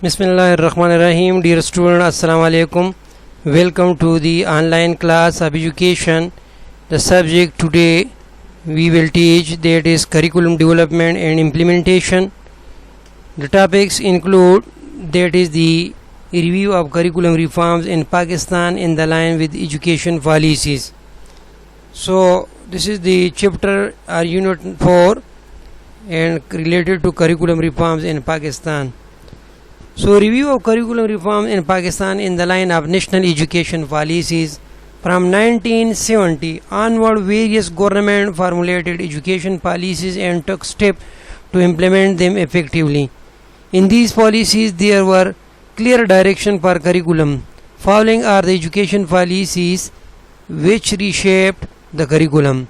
Bismillahirrahmanirrahim. Dear student, Assalamu alaikum. Welcome to the online class of education. The subject today we will teach, that is curriculum development and implementation. The topics include, that is the review of curriculum reforms in Pakistan in the line with education policies. So this is the chapter or unit 4 and related to curriculum reforms in Pakistan. So review of curriculum reform in Pakistan in the line of national education policies. From 1970 onward, various government formulated education policies and took steps to implement them effectively. In these policies, there were clear direction for curriculum. Following are the education policies which reshaped the curriculum.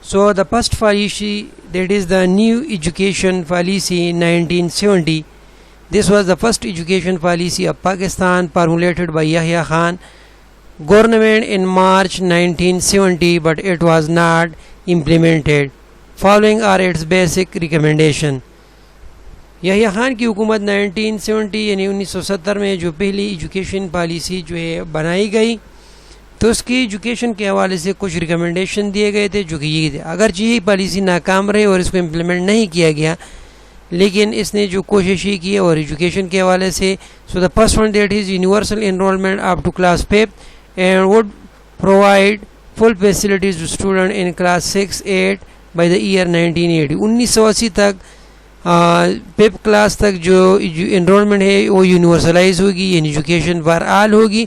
So the first policy, that is the new education policy in 1970. This was the first education policy of Pakistan formulated by Yahya Khan government in March 1970, but it was not implemented. Following are its basic recommendation. Yahya Khan کی حکومت 1970 یعنی 1970 میں جو پہلی education policy جو ہے بنائی گئی، تو اس کی ایجوکیشن کے حوالے سے کچھ ریکمنڈیشن دیے گئے تھے جو کہ یہ تھے. اگرچہ یہ پالیسی ناکام رہی اور اس کو امپلیمنٹ نہیں کیا گیا، لیکن اس نے جو کوشش ہی کی اور ایجوکیشن کے حوالے سے. So the first one that is universal enrolment up to class 5 and would provide full facilities to student in class 6-8 by the year 1980. 1980 تک پیپ کلاس تک جو انرولمنٹ ہے وہ یونیورسلائز ہوگی، یعنی ایجوکیشن فار آل ہوگی،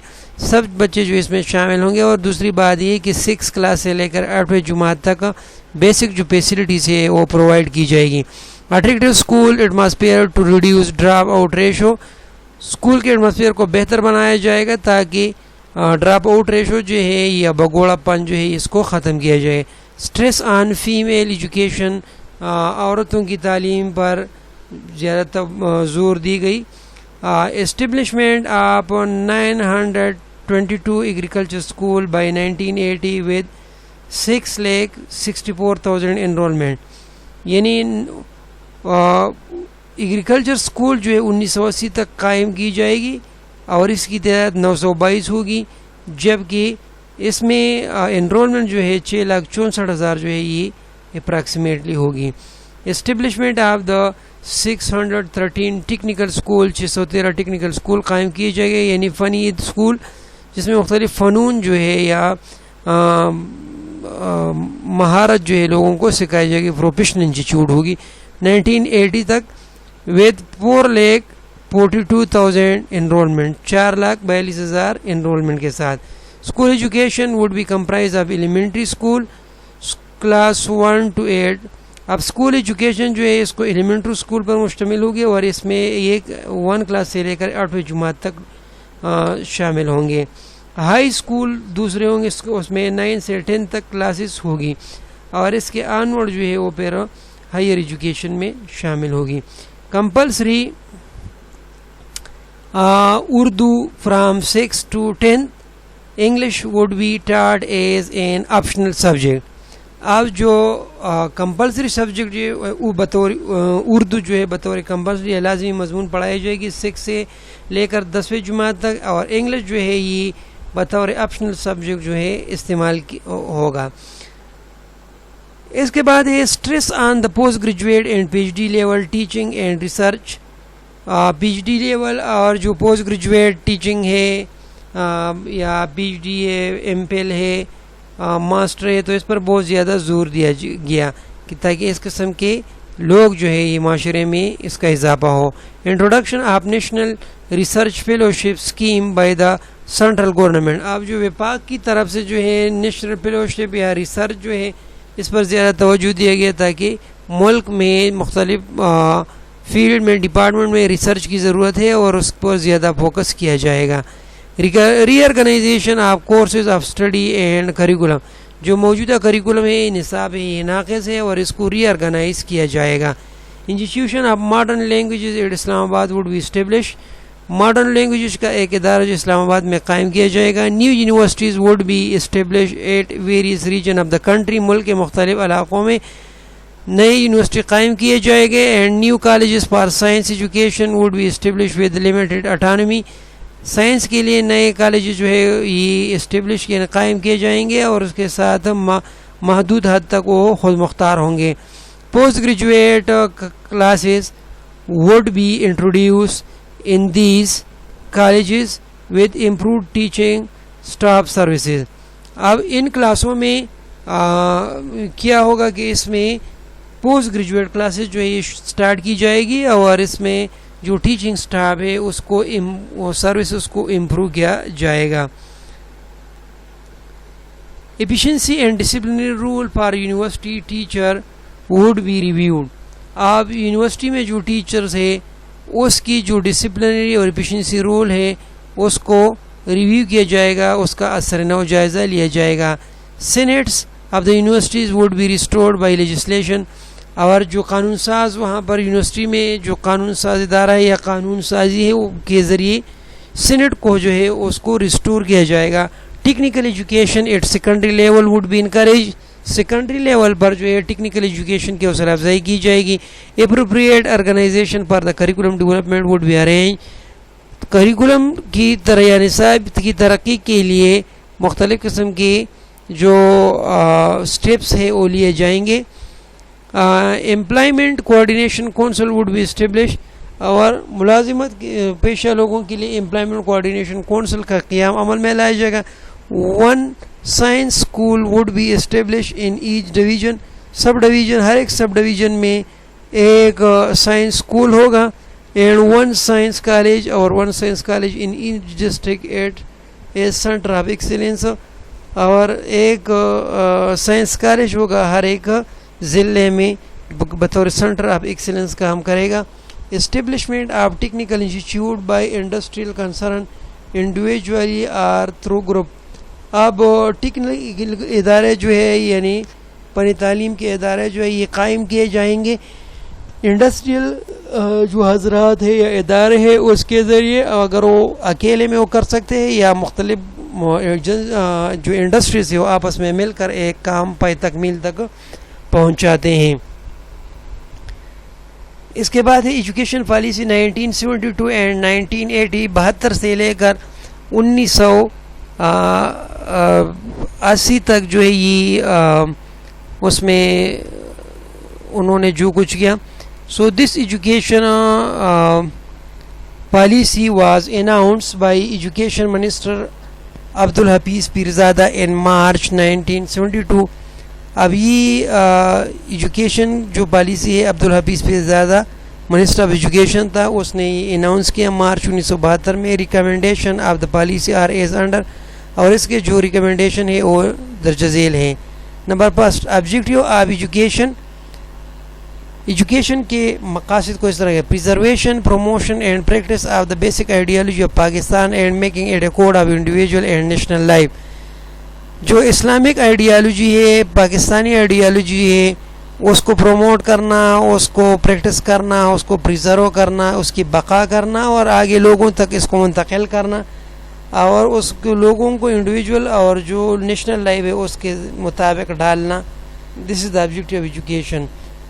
سب بچے جو اس میں شامل ہوں گے. اور دوسری بات یہ کہ 6 کلاس سے لے کر 8ویں جماعت تک بیسک جو فیسلٹیز ہے وہ پرووائڈ کی جائے گی. Attractive school atmosphere to reduce drop out ratio. School کے ایٹماسفیئر کو بہتر بنایا جائے گا تاکہ ڈراپ آؤٹ ریشو جو ہے یا بگوڑا پن جو ہے اس کو ختم کیا جائے. اسٹریس آن فیمیل ایجوکیشن، عورتوں کی تعلیم پر زیادہ زور دی گئی. Establishment of 922 agriculture school by 1980 with 6,64,000 enrolment. یعنی ایگریکلچر اسکول جو ہے 1980 تک قائم کی جائے گی اور اس کی تعداد 922 ہوگی، جبکہ اس میں انرولمنٹ جو ہے 6,64,000 جو ہے یہ اپراکسیمیٹلی ہوگی. Establishment of the 613 technical school, 613 technical school قائم کیے جائے گئے، یعنی فنی اسکول جس میں مختلف فنون جو ہے یا مہارت جو ہے لوگوں کو سکھائی جائے گی، پروفیشنل انسٹیٹیوٹ ہوگی 1980 تک ود 4,42,000 انرولمنٹ، 4,42,000 انرولمنٹ کے ساتھ. School education would be comprise of elementary school class 1 to 8. اب اسکول ایجوکیشن جو ہے اس کو ایلیمنٹری اسکول پر مشتمل ہوگی اور اس میں ایک 1 کلاس سے لے کر 8ویں جماعت تک شامل ہوں گے. ہائی اسکول دوسرے ہوں گے، اس میں 9 سے 10 تک کلاسز ہوگی اور اس کے آنورڈ جو ہے وہ پھر ہائر ایجوکیشن میں شامل ہوگی. Compulsory Urdu from 6 to 10. English would be taught as an optional subject. اب جو کمپلسری سبجیکٹ جو ہے وہ بطور اردو جو ہے بطور کمپلسری لازمی مضمون پڑھائی جائے گی 6 سے لے کر 10ویں جماعت تک، اور انگلش جو ہے یہ بطور آپشنل سبجیکٹ جو ہے استعمال ہوگا. اس کے بعد ہے stress on the post graduate and P H D level teaching and research. P H D level اور جو پوسٹ گریجویٹ ٹیچنگ ہے یا پی ایچ ڈی ہے، ایم فل ہے، ماسٹر ہے، تو اس پر بہت زیادہ زور دیا گیا کہ تاکہ اس قسم کے لوگ جو ہے یہ معاشرے میں اس کا اضافہ ہو. Introduction of national research fellowship scheme by the central government. اب جو وفاق کی طرف سے جو ہے نیشنل فیلوشپ یا ریسرچ جو ہے اس پر زیادہ توجہ دیا گیا تاکہ ملک میں مختلف فیلڈ میں ڈپارٹمنٹ میں ریسرچ کی ضرورت ہے اور اس پر زیادہ فوکس کیا جائے گا. Reorganisation of courses of study and curriculum. جو موجودہ کریکولم ہے، نصاب ہے، یہ ناقص ہے اور اس کو ری آرگنائز کیا جائے گا. Institution of modern languages at Islamabad would be establish. Modern languages کا ایک ادارہ جو اسلام آباد میں قائم کیا جائے گا. New universities would be establish at various region of the country. ملک کے مختلف علاقوں میں نئے یونیورسٹی قائم کیے جائیں گے. And new colleges for science education would be establish with limited autonomy. Science کے لیے نئے کالجز جو ہے یہ اسٹیبلش قائم کیے جائیں گے اور اس کے ساتھ محدود حد تک وہ خود مختار ہوں گے. Post graduate classes would be introduced in these colleges with improved teaching staff services. اب ان کلاسوں میں کیا ہوگا کہ اس میں پوسٹ گریجویٹ کلاسز جو ہے یہ اسٹارٹ کی جائے گی اور اس میں جو ٹیچنگ سٹاف ہے اس کو سروسز کو امپروو کیا جائے گا. Efficiency and disciplinary rule for university teacher would be reviewed. آپ یونیورسٹی میں جو ٹیچرز ہے اس کی جو ڈسپلنری اور ایفیشنسی رول ہے اس کو ریویو کیا جائے گا, اس کا اثر نو جائزہ لیا جائے گا. Senates of the universities would be restored by legislation. اور جو قانون ساز وہاں پر یونیورسٹی میں جو قانون ساز ادارہ ہے یا قانون سازی ہے کے ذریعے سینٹ کو جو ہے اس کو ریسٹور کیا جائے گا. Technical education at secondary level would be encourage. Secondary level پر جو ہے ٹیکنیکل ایجوکیشن کی حوصلہ افزائی کی جائے گی. Appropriate organisation for the curriculum development would be arrange. Curriculum کی یا نصاب کی ترقی کے لیے مختلف قسم کے جو سٹیپس ہیں وہ لیے جائیں گے. Employment coordination council would be establish. اور ملازمت پیشہ لوگوں کے لیے امپلائمنٹ کوآرڈینیشن کونسل کا قیام عمل میں لایا جائے گا. One science school would be establish in each division. Subdivision ہر ایک سب ڈویژن میں ایک سائنس اسکول ہوگا. اینڈ ون سائنس کالج اور one science college in each district at a centre of excellence. اور ایک سائنس کالج ہوگا ہر ایک ضلع میں بطور سینٹر آف ایکسیلنس کام کرے گا. Establishment of technical institute by industrial concern individually اور تھرو گروپ. اب ٹیکنیکل ادارے جو ہے یعنی پنی تعلیم کے ادارے جو ہے یہ قائم کیے جائیں گے انڈسٹریل جو حضرات ہے یا ادارے ہیں اس کے ذریعے. اگر وہ اکیلے میں وہ کر سکتے ہیں یا مختلف جو انڈسٹریز ہے وہ آپس میں مل کر ایک کام پائے تکمیل تک پہنچاتے ہیں. اس کے بعد ہے ایجوکیشن پالیسی 1972 اینڈ 1980. 72 سے لے کر 1980 تک جو ہے یہ اس میں انہوں نے جو کچھ کیا. So this education policy was announced by education minister Abdul Hafeez Pirzada in March 1972. اب یہ ایجوکیشن جو پالیسی ہے Abdul Hafeez Pirzada minister of education تھا, اس نے یہ اناؤنس کیا مارچ 1972 میں. Recommendation of the policy are as under. اور اس کے جو ریکمنڈیشن ہے وہ درج ذیل ہیں. Number first objective of education. Education کے مقاصد کو اس طرح ہے: preservation, promotion and practice of the basic ideology of Pakistan and making it a code of individual and national life. جو اسلامک آئیڈیالوجی ہے, پاکستانی آئیڈیالوجی ہے, اس کو پروموٹ کرنا, اس کو پریکٹس کرنا, اس کو پریزرو کرنا, اس کی بقا کرنا اور آگے لوگوں تک اس کو منتقل کرنا اور اس کو لوگوں کو انڈیویجول اور جو نیشنل لائف ہے اس کے مطابق ڈالنا. This is the objective of education.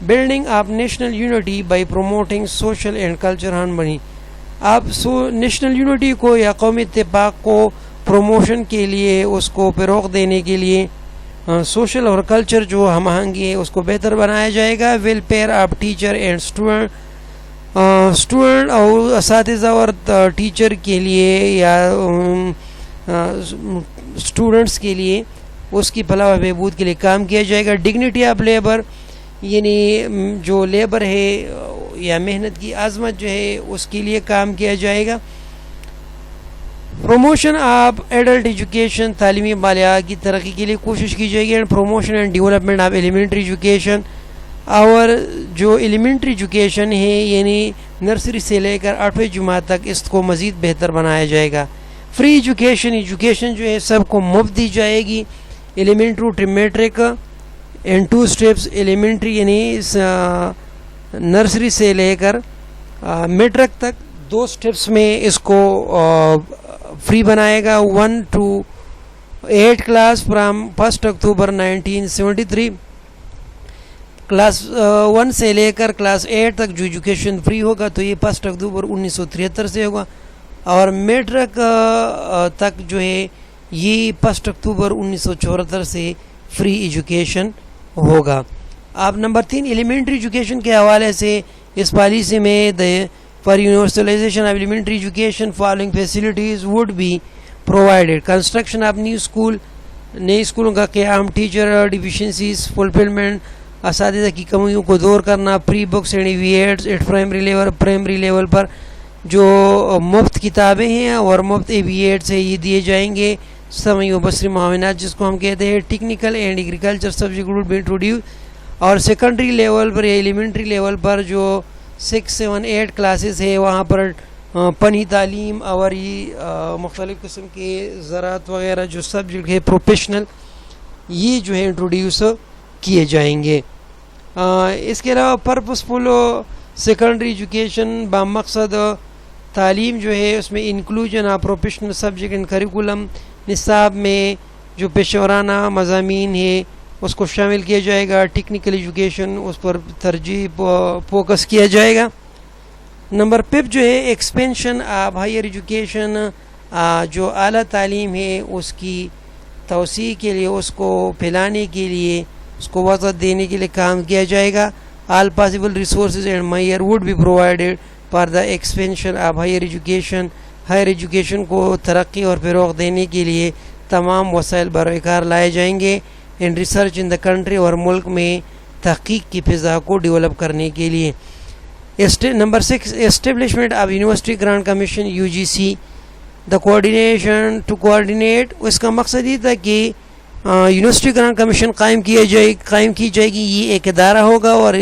Building of national unity by promoting social and culture harmony. آپ نیشنل یونٹی کو یا قومی اتفاق کو پروموشن کے لیے, اس کو فروغ دینے کے لیے سوشل اور کلچر جو ہم آہنگی ہے اس کو بہتر بنایا جائے گا. Welfare of teacher and student اور اساتذہ اور ٹیچر کے لیے یا اسٹوڈنٹس کے لیے اس کی فلاح و بہبود کے لیے کام کیا جائے گا. ڈگنیٹی آف لیبر یعنی جو لیبر ہے یا محنت کی عظمت جو ہے اس کے لیے کام کیا جائے گا. پروموشن آف ایڈلٹ ایجوکیشن, تعلیمی بالغ کی ترقی کے لیے کوشش کی جائے گی. And promotion and development of elementary education. اور جو ایلیمنٹری ایجوکیشن ہے یعنی نرسری سے لے کر 8ویں جماعت تک اس کو مزید بہتر بنایا جائے گا. فری ایجوکیشن, ایجوکیشن جو ہے سب کو مفت دی جائے گی. Elementary to matric and 2 steps. Elementary یعنی نرسری سے لے کر میٹرک تک 2 اسٹیپس میں اس کو فری بنائے گا. 1 to 8 class from 1 October 1973. Class 1 سے لے کر کلاس 8 تک جو ایجوکیشن فری ہوگا تو یہ 1 اکتوبر 1973 سے ہوگا، اور میٹرک تک جو ہے یہ 1 اکتوبر 1974 سے فری ایجوکیشن ہوگا. آپ نمبر 3 ایلیمنٹری ایجوکیشن کے حوالے سے اس پالیسی میں for universalisation of elementary education following facilities would be provided: construction of new school, نئے اسکولوں کا قیام، ٹیچر ڈیفیشنسیز فلفلمنٹ، اساتذہ کی کمیوں کو دور کرنا، پری بکس اینڈ ایویٹس ایٹ پرائمری لیول پر جو مفت کتابیں ہیں اور مفت ایویٹس ہیں یہ دیے جائیں گے. سمعی و بصری معاونات جس کو ہم کہتے ہیں، technical and agriculture subject would be introduce. اور سیکنڈری لیول پر یا ایلیمنٹری لیول پر جو 6, 7, 8 کلاسز ہے وہاں پر فنی تعلیم اور یہ مختلف قسم کے زراعت وغیرہ جو سبجیکٹ ہے پروفیشنل، یہ جو ہے انٹروڈیوس کیے جائیں گے. اس کے علاوہ پرپسفل سیکنڈری ایجوکیشن بامقصد تعلیم جو ہے اس میں inclusion of professional subject in curriculum, نصاب میں جو پیشہ ورانہ مضامین ہے اس کو شامل کیا جائے گا. ٹیکنیکل ایجوکیشن اس پر ترجیح فوکس کیا جائے گا. نمبر 5 جو ہے ایکسپینشن آف ہائر ایجوکیشن، جو اعلیٰ تعلیم ہے اس کی توسیع کے لیے، اس کو پھیلانے کے لیے، اس کو وسعت دینے کے لیے کام کیا جائے گا. آل پاسبل ریسورسز اینڈ میئر would be provided for the expansion of higher education. Higher education کو ترقی اور فروغ دینے کے لیے تمام وسائل بروکار لائے جائیں گے. And research in the country, اور ملک میں تحقیق کی فضا کو ڈیولپ کرنے کے لیے. Number 6 establishment of university grant commission UGC، the coordination to coordinate. اس کا مقصد یہ تھا کہ یونیورسٹی گرانٹ کمیشن قائم کی جائے گی. یہ ایک ادارہ ہوگا اور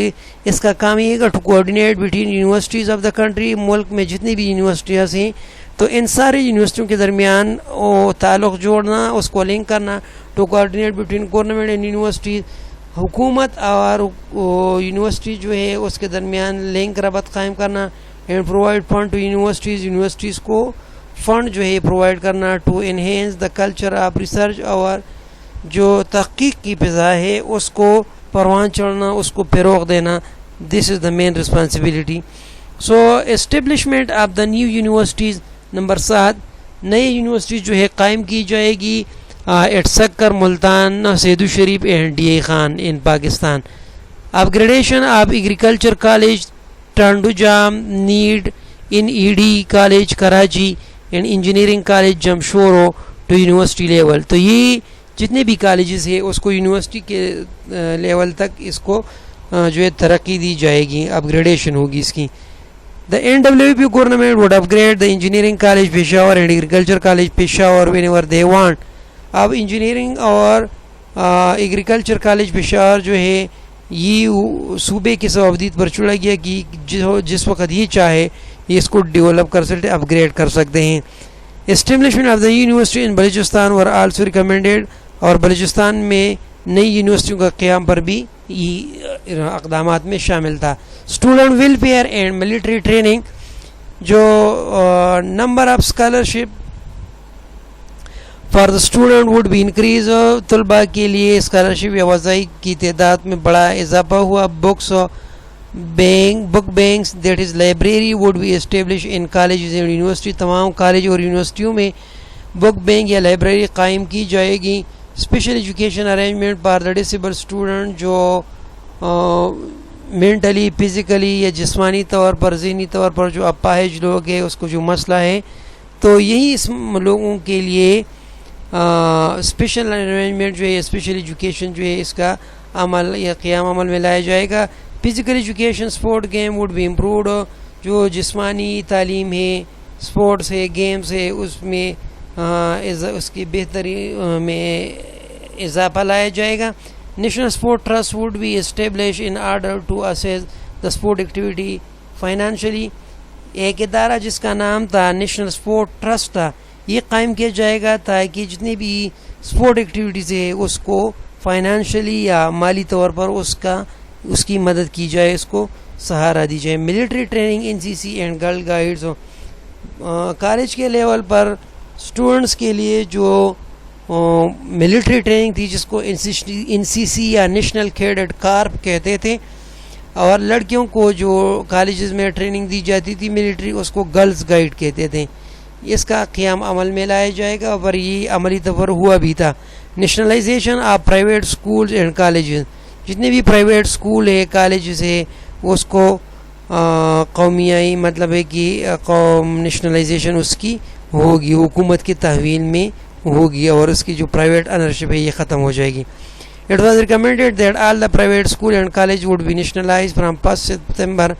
اس کا کام یہ ہے to coordinate between universities of the country. ملک میں جتنی بھی یونیورسٹیاں ہیں تو ان سارے یونیورسٹیوں کے درمیان تعلق جوڑنا، اس کو لنک کرنا. To coordinate between government and universities, حکومت اور یونیورسٹی جو ہے اس کے درمیان لنک ربط قائم کرنا. And provide fund to universities کو فنڈ جو ہے پرووائڈ کرنا. To enhance the culture of research, اور جو تحقیق کی فضا ہے اس کو پروان چڑھنا، اس کو فروغ دینا. This is the main responsibility. So establishment of the new universities. Number 7 نئی یونیورسٹی جو ہے قائم کی جائے گی at Sukkur, Multan, Saidu Sharif and DI Khan in Pakistan. Upgradation of agriculture college Tando Jam NED in ED college Karachi and engineering college Jamshoro to university level. تو یہ جتنے بھی کالجز ہیں اس کو یونیورسٹی کے لیول تک اس کو جو ہے ترقی دی جائے گی، اپ گریڈیشن ہوگی اس کی. The NWP government would upgrade the engineering college Peshawar and agriculture college Peshawar whenever they want. اب انجینئرنگ اور ایگریکلچر کالج پشاور جو ہے یہ صوبے کی صوابدید پر چھوڑا گیا کہ جس وقت یہ چاہے یہ اس کو ڈیولپ کر سکتے، اپ گریڈ کر سکتے ہیں. Establishment of the university in Balochistan were also recommended, اور بلوچستان میں نئی یونیورسٹیوں کا قیام پر بھی یہ اقدامات میں شامل تھا. Student welfare and military training, جو number of scholarship for the student would be increase, طلباء کے لیے اسکالرشپ یا وظائف کی تعداد میں بڑا اضافہ ہوا. Book banks that is library would be establish in colleges and university, تمام کالج اور یونیورسٹیوں میں بک بینک یا لائبریری قائم کی جائے گی. Special education arrangement for the disable student, جو مینٹلی، فزیکلی یا جسمانی طور پر، ذہنی طور پر جو اپاہج لوگ ہیں اس کو جو مسئلہ ہے تو یہی اس لوگوں کے لیے اسپیشل ارینجمنٹ جو ہے، اسپیشل ایجوکیشن جو ہے اس کا عمل یا قیام عمل میں لایا جائے گا. Physical education sport game would be improved, جو جسمانی تعلیم ہے، اسپورٹس ہے، گیمز ہے، اس میں اس کی بہتری میں اضافہ لایا جائے گا. National sport trust would be establish in order to assist the sport activity financially. ایک ادارہ جس کا نام تھا نیشنل اسپورٹ ٹرسٹ تھا، یہ قائم کیا جائے گا تاکہ جتنی بھی اسپورٹ ایکٹیویٹیز ہے اس کو فائنینشلی یا مالی طور پر اس کی مدد کی جائے، اس کو سہارا دی جائے. Military training NCC and girl guides, college کے لیول پر اسٹوڈنٹس کے لیے جو ملٹری ٹریننگ تھی جس کو NCC یا نیشنل کیڈٹ کارپ کہتے تھے، اور لڑکیوں کو جو کالجز میں ٹریننگ دی جاتی تھی ملٹری اس کو گرلز گائیڈ کہتے تھے. اس کا قیام عمل میں لایا جائے گا، اور یہ عملی طور پر ہوا بھی تھا. Nationalisation of private schools and colleges, جتنے بھی پرائیویٹ اسکول ہے کالجز ہے اس کو قومیائی مطلب ہے کہ نیشنلائزیشن اس کی ہوگی، حکومت کی تحویل میں ہوگی، اور اس کی جو پرائیویٹ انرشپ ہے یہ ختم ہو جائے گی. It was recommended that all the private school and college would be nationalized from 1 September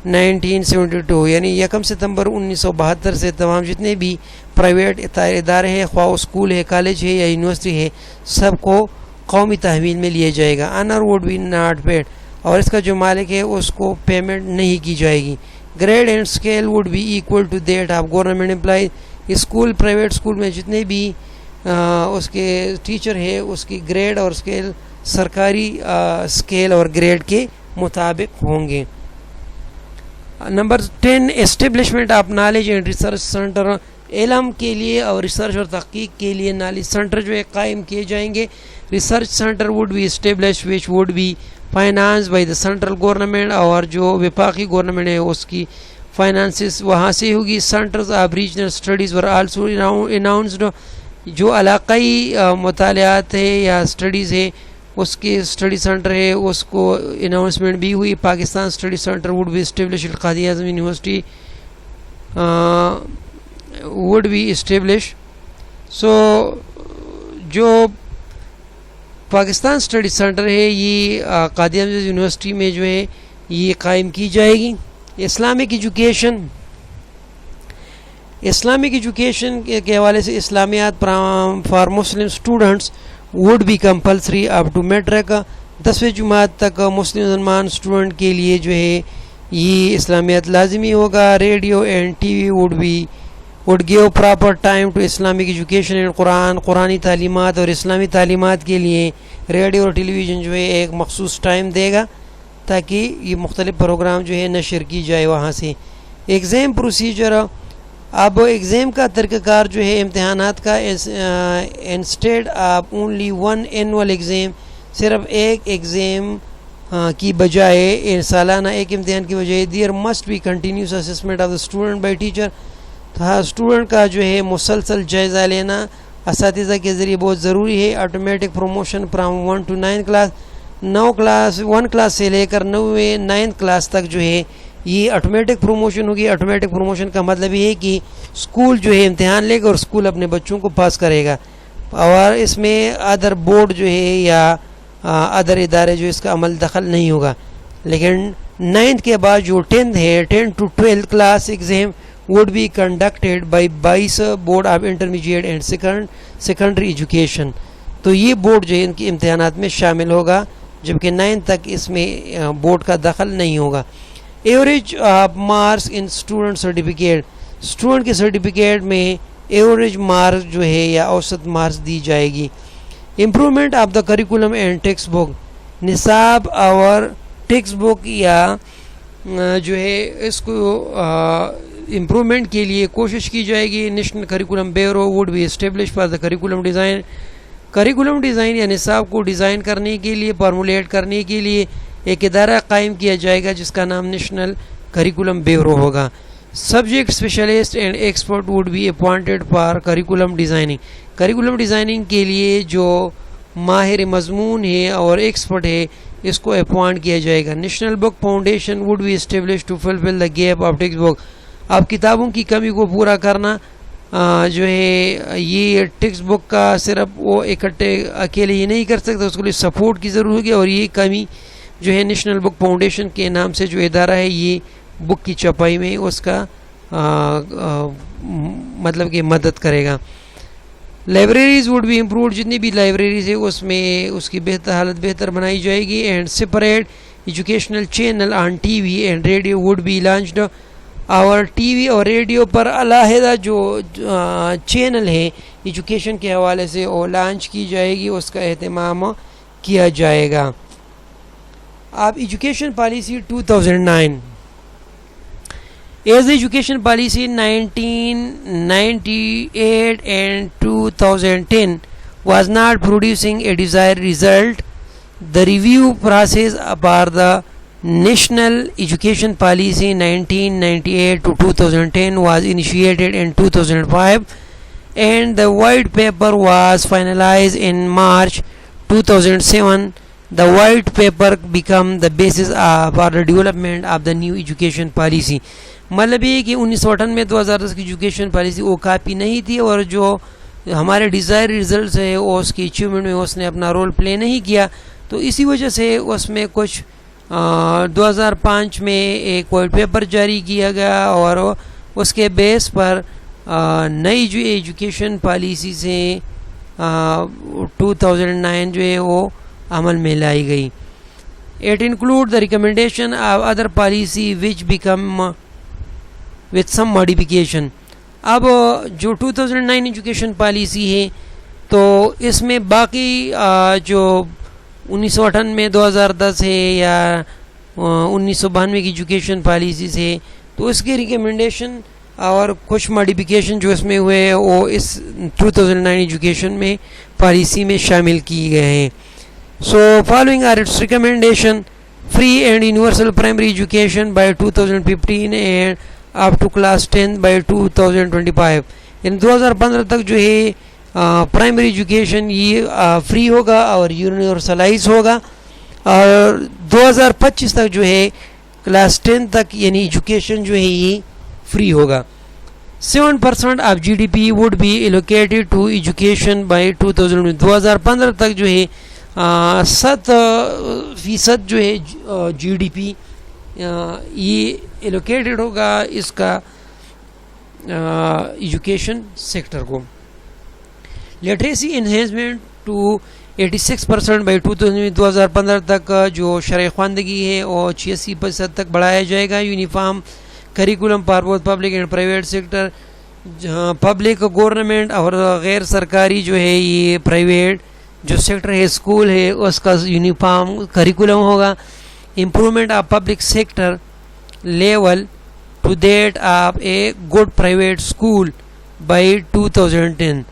1972، یعنی 1 ستمبر 1972 سے تمام جتنے بھی پرائیویٹ ادارے ہیں، خواہ اسکول ہے، کالج ہے یا یونیورسٹی ہے، سب کو قومی تحویل میں لیا جائے گا. Honor would be not paid، اور اس کا جو مالک ہے اس کو پیمنٹ نہیں کی جائے گی. Grade and scale would be equal to that of government employees، school private school میں جتنے بھی اس کے ٹیچر ہے اس کی گریڈ اور اسکیل سرکاری اسکیل اور گریڈ کے مطابق ہوں گے. Number 10 establishment of knowledge and research centre, علم کے لیے اور ریسرچ اور تحقیق کے لیے نالج سینٹر جو ہے قائم کیے جائیں گے. Research centre would be establish which would be finance by the central government, اور جو وفاقی گورنمنٹ ہے اس کی فائنانسز وہاں سے ہوگی. Centres of regional studies were also announced, جو علاقائی مطالعات ہے یا اسٹڈیز ہے اس کے اسٹڈی سینٹر ہے اس کو اناؤنسمنٹ بھی ہوئی. Pakistan study centre would be establish, Quaid Azam university would be establish. So جو پاکستان اسٹڈی سینٹر ہے یہ قائد اعظم یونیورسٹی میں جو ہے یہ قائم کی جائے گی. اسلامک ایجوکیشن کے حوالے سے Islamiat for Muslim students would be compulsory up to matric, 10ویں جماعت تک مسلم مسلمان اسٹوڈنٹ کے لیے جو ہے یہ اسلامیات لازمی ہوگا. Radio and T V would give proper time to Islamic education and قرآنی تعلیمات اور اسلامی تعلیمات کے لیے ریڈیو اور ٹیلی ویژن جو ہے ایک مخصوص ٹائم دے گا تاکہ یہ مختلف پروگرام جو ہے نشر کی جائے وہاں سے. ایگزام پروسیجر، اب ایگزام کا طریقہ کار جو ہے امتحانات کا instead of only 1 annual exam, صرف ایک ایگزام کی بجائے سالانہ ایک امتحان کی بجائے there must be continuous assessment of the student by teacher, student کا جو ہے مسلسل جائزہ لینا اساتذہ کے ذریعے بہت ضروری ہے. Automatic promotion from 1 to 9 class, 1 class سے لے کر 9 کلاس تک جو ہے یہ آٹومیٹک پروموشن ہوگی. آٹومیٹک پروموشن کا مطلب یہ ہے کہ اسکول جو ہے امتحان لے گا اور اسکول اپنے بچوں کو پاس کرے گا، اور اس میں ادر بورڈ جو ہے یا ادر ادارے جو اس کا عمل دخل نہیں ہوگا. لیکن 9th کے بعد جو 10th ہے، 10 to 12 class exam would be conducted by BICE board of intermediate and secondary education. تو یہ بورڈ جو ہے ان کے امتحانات میں شامل ہوگا، جبکہ 9th تک اس میں بورڈ کا دخل نہیں ہوگا. Average of marks in student certificate, student کے سرٹیفکیٹ میں ایوریج مارکس جو ہے یا اوسط مارکس دی جائے گی. Improvement of the curriculum and text book, نصاب اور ٹیکسٹ بک یا جو ہے اس کو امپرومنٹ کے لیے کوشش کی جائے گی. National curriculum bureau would be establish for the curriculum design, curriculum design یا نصاب کو ڈیزائن کرنے کے لیے، فارمولیٹ کرنے کے لیے ایک ادارہ قائم کیا جائے گا جس کا نام نیشنل کریکولم بیورو ہوگا. Subject specialist and expert would be appointed for curriculum designing, curriculum designing کے لیے جو ماہر مضمون ہے اور ایکسپرٹ ہے اس کو اپوائنٹ کیا جائے گا. National book foundation would be establish to fulfil the gap of text book, اب کتابوں کی کمی کو پورا کرنا جو ہے یہ ٹیکسٹ بک کا صرف وہ اکٹھے اکیلے یہ نہیں کر سکتا، اس کے لیے سپورٹ کی ضرورت ہوگی. اور یہ کمی جو ہے نیشنل بک فاؤنڈیشن کے نام سے جو ادارہ ہے یہ بک کی چھپائی میں اس کا مطلب کہ مدد کرے گا. لائبریریز وڈ بی امپرووڈ، جتنی بھی لائبریریز ہے اس میں اس کی حالت بہتر بنائی جائے گی. And separate educational channel on T V and radio would be launched, اور ٹی وی اور ریڈیو پر علیحدہ جو چینل ہے ایجوکیشن کے حوالے سے وہ لانچ کی جائے گی، اس کا اہتمام کیا جائے گا. اب education policy 2009 as education policy 1998 and 2010 was not producing a desired result. The review process for the National Education Policy 1998 to 2010 was initiated in 2005, and the white paper was finalized in March 2007. The white paper became the basis for the development of the new education policy. مطلب یہ کہ 1998 2010 کی education policy وہ copy نہیں تھی، اور جو ہمارے ڈیزائر ریزلٹس ہے وہ اس کی اچیومنٹ میں اس نے اپنا رول پلے نہیں کیا، تو اسی وجہ سے اس میں کچھ 2005 میں ایک وائٹ پیپر جاری کیا گیا، اور اس کے بیس پر نئی جو ایجوکیشن پالیسی سے 2009 جو ہے وہ عمل میں لائی گئی. It includes the recommendation of other policy which become with some modification. اب جو 2009 ایجوکیشن پالیسی ہے تو اس میں باقی جو 1998 2010 ہے یا 1992 کی ایجوکیشن پالیسیز ہے تو اس کے ریکمنڈیشن اور کچھ ماڈیفیکیشن جو اس میں ہوئے ہیں وہ اس 2009 ایجوکیشن میں پالیسی میں شامل کی گئے ہیں. So following are its recommendation: free and universal primary education by 2015 and up to class 10 by 2025. ان 2015 تک جو ہے پرائمری ایجوکیشن یہ فری ہوگا اور یونیورسلائز ہوگا، اور 2025 تک جو ہے کلاس 10 تک یعنی ایجوکیشن جو ہے یہ فری ہوگا. 7% of GDP would be allocated to education by 2000. 2015 تک جو ہے 7% جو ہے GDP یہ ایلوکیٹڈ ہوگا اس کا ایجوکیشن سیکٹر کو. لٹریسی انہینسمنٹ ٹو 86% بائی 2015 تک جو شرح خواندگی ہے وہ 86% تک بڑھایا جائے گا. Uniform curriculum for both public and private sector, public government اور غیر سرکاری جو ہے یہ پرائیویٹ جو سیکٹر ہے اسکول ہے اس کا یونیفارم کریکولم ہوگا. Improvement of public sector level to that of a good private school by 2010.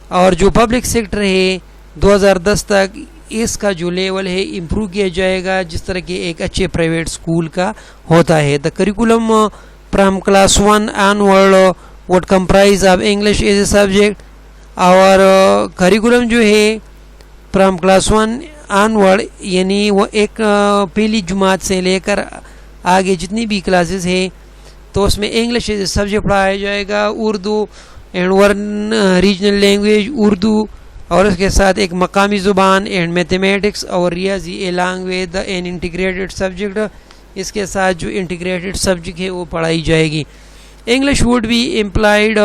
اور جو پبلک سیکٹر ہے 2010 تک اس کا جو لیول ہے امپروو کیا جائے گا جس طرح کہ ایک اچھے پرائیویٹ اسکول کا ہوتا ہے. The curriculum from class 1 onward would comprise of English as a subject. اور کریکولم جو ہے فرام کلاس 1 آنورڈ یعنی وہ ایک پہلی جماعت سے لے کر آگے جتنی بھی کلاسز ہیں تو اس میں انگلش ایز اے سبجیکٹ پڑھایا جائے گا. Urdu and one regional language Urdu, اور اس کے ساتھ ایک مقامی زبان اینڈ میتھمیٹکس اور ریاضی along with an integrated subject. اس کے ساتھ جو انٹیگریٹڈ سبجیکٹ ہے وہ پڑھائی جائے گی. English would be employed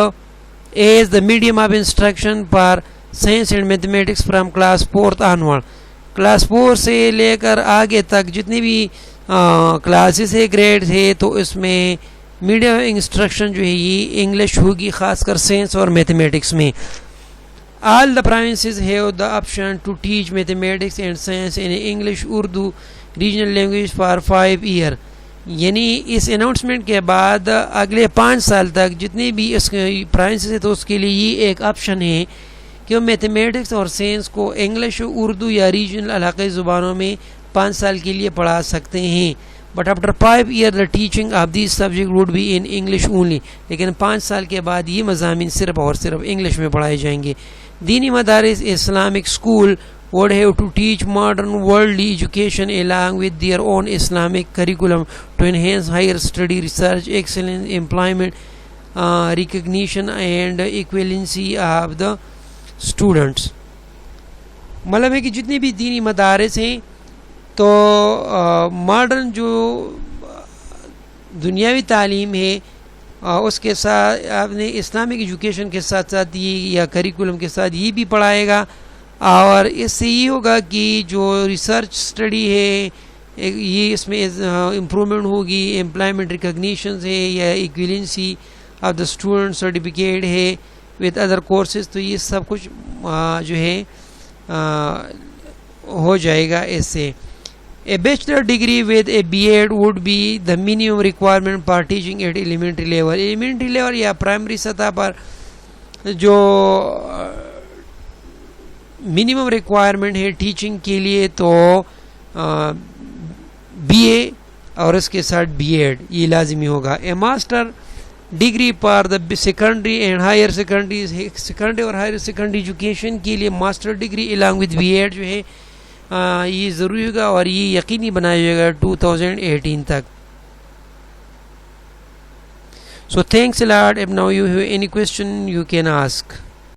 as the medium of instruction for science and mathematics from class 4 onward. Class 4 سے لے کر آگے تک جتنی بھی کلاسز ہے گریڈ ہے تو اس میں میڈیم انسٹرکشن جو ہے یہ انگلش ہوگی، خاص کر سائنس اور میتھمیٹکس میں. All the provinces have the option to teach mathematics and science in English Urdu regional language for 5 year. یعنی اس اناؤنسمنٹ کے بعد اگلے 5 سال تک جتنی بھی اس پروونسز ہے تو اس کے لیے یہ ایک آپشن ہے کہ وہ میتھمیٹکس اور سائنس کو انگلش اردو یا ریجنل علاقائی زبانوں میں 5 سال کے لیے پڑھا سکتے ہیں. But after 5 year the teaching of these subject would be in English only. لیکن 5 سال کے بعد یہ مضامین صرف اور صرف انگلش میں پڑھائے جائیں گے. دینی مدارس Islamic school would have to teach modern worldly education along with their own Islamic curriculum to enhance higher study, research, excellence, employment, recognition and equivalency of the students. مطلب ہے کہ جتنی بھی دینی مدارس ہیں تو ماڈرن جو دنیاوی تعلیم ہے اس کے ساتھ آپ نے اسلامک ایجوکیشن کے ساتھ ساتھ یہ یا کریکولم کے ساتھ یہ بھی پڑھائے گا. اور اس سے یہ ہوگا کہ جو ریسرچ اسٹڈی ہے یہ اس میں امپرومنٹ ہوگی، امپلائمنٹ ریکگنیشنز ہے یا ایکویلنسی آف دا اسٹوڈنٹ سرٹیفکیٹ ہے وتھ ادر کورسز، تو یہ سب کچھ جو ہے ہو جائے گا اس سے. A bachelor degree with a B.Ed would be the minimum requirement for teaching at elementary level. Elementary level یا primary سطح پر جو منیمم ریکوائرمنٹ ہے ٹیچنگ کے لیے تو بی اے اور اس کے ساتھ بی ایڈ یہ لازمی ہوگا. A master degree for the secondary and higher secondary, secondary اور ہائر سیکنڈری ایجوکیشن کے لیے master degree along with B Ed جو ہے یہ ضروری ہوگا اور یہ یقینی بنایا جائے گا 2018 تک. So thanks a lot. If now you have any question you can ask.